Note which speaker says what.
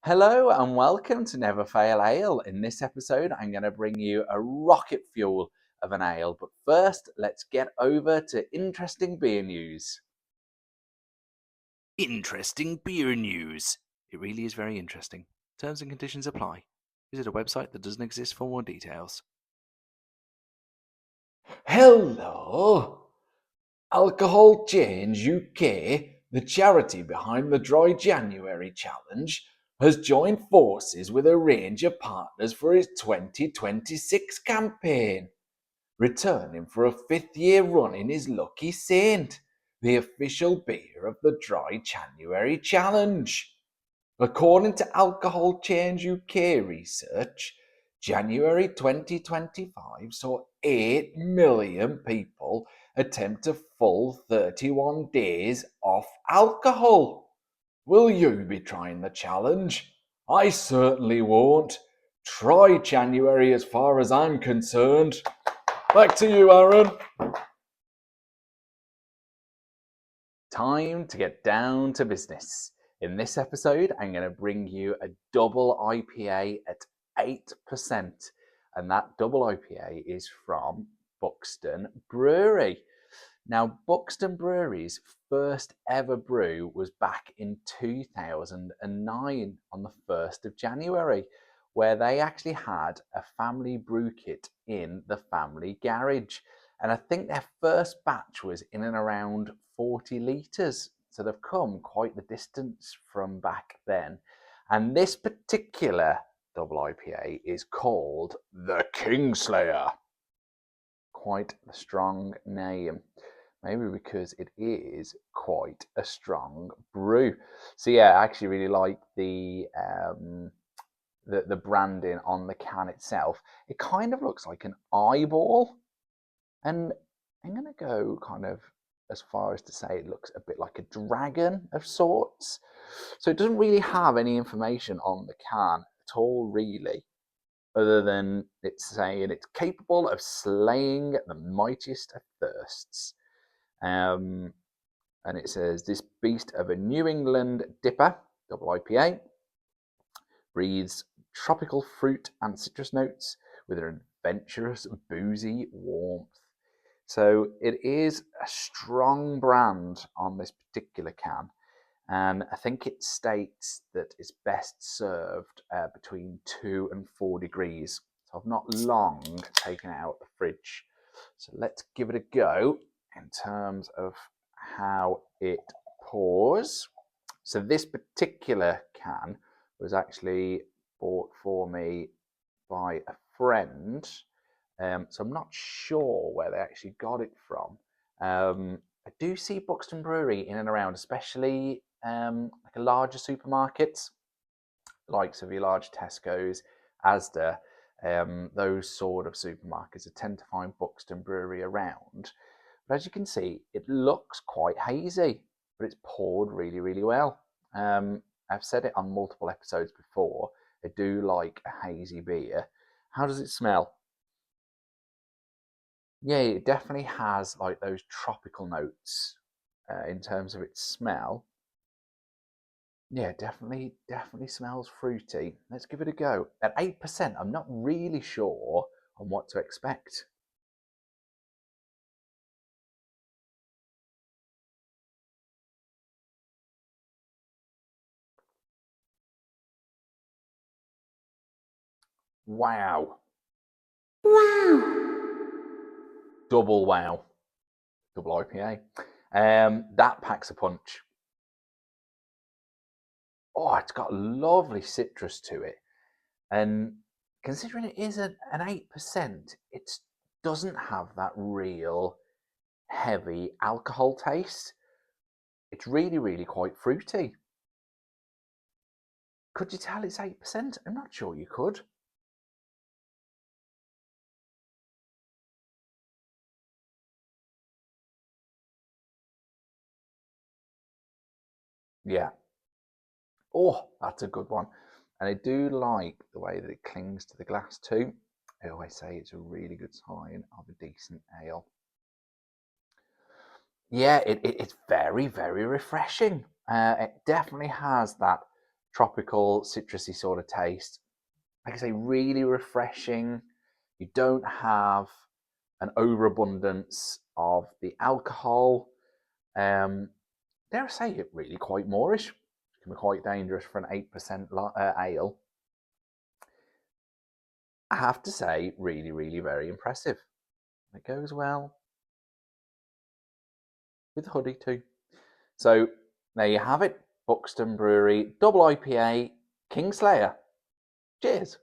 Speaker 1: Hello and welcome to Never Fail Ale. In this episode, I'm going to bring you a rocket fuel of an ale. But first, let's get over to interesting beer news. Interesting beer news. It really is very interesting. Terms and conditions apply. Visit a website that doesn't exist for more details.
Speaker 2: Hello! Alcohol Change UK, the charity behind the Dry January Challenge, has joined forces with a range of partners for its 2026 campaign. Returning for a fifth year running is Lucky Saint, the official beer of the Dry January Challenge. According to Alcohol Change UK research, January 2025 saw 8 million people attempt a full 31 days off alcohol. Will you be trying the challenge? I certainly won't. Try January as far as I'm concerned. Back to you, Aaron.
Speaker 1: Time to get down to business. In this episode, I'm going to bring you a double IPA at 8%. And that double IPA is from Buxton Brewery. Now, Buxton Brewery's first ever brew was back in 2009 on the 1st of January, where they actually had a family brew kit in the family garage. And I think their first batch was in and around 40 litres. So they've come quite the distance from back then. And this particular double IPA is called the Kingslayer. Quite a strong name. Maybe because it is quite a strong brew. So yeah, I actually really like the branding on the can itself. It kind of looks like an eyeball. And I'm going to go kind of as far as to say it looks a bit like a dragon of sorts. So it doesn't really have any information on the can at all, really, other than it's saying it's capable of slaying the mightiest of thirsts. And it says, this beast of a New England dipper, double IPA, breathes tropical fruit and citrus notes with an adventurous, boozy warmth. So it is a strong brand on this particular can. And I think it states that it's best served between 2 and 4 degrees. So I've not long taken it out of the fridge. So let's give it a go in terms of how it pours. So this particular can was actually bought for me by a friend. So I'm not sure where they actually got it from. I do see Buxton Brewery in and around, especially like a larger supermarkets, likes of your large Tesco's, Asda, those sort of supermarkets. I tend to find Buxton Brewery around. But as you can see, it looks quite hazy, but it's poured really, really well. I've said it on multiple episodes before. I do like a hazy beer. How does it smell? Yeah, it definitely has like those tropical notes in terms of its smell. Yeah, definitely smells fruity. Let's give it a go. At 8%, I'm not really sure on what to expect. Wow. Double wow. Double IPA. That packs a punch. Oh, it's got lovely citrus to it. And considering it is an 8%, it doesn't have that real heavy alcohol taste. It's really, really quite fruity. Could you tell it's 8%? I'm not sure you could. Yeah. Oh, that's a good one. And I do like the way that it clings to the glass too. I always say it's a really good sign of a decent ale. Yeah, it's very, very refreshing. It definitely has that tropical, citrusy sort of taste. Like I say, really refreshing. You don't have an overabundance of the alcohol. Dare I say it, really quite moreish. It can be quite dangerous for an 8% ale. I have to say, really, really very impressive. It goes well with the hoodie too. So there you have it. Buxton Brewery, double IPA, Kingslayer. Cheers.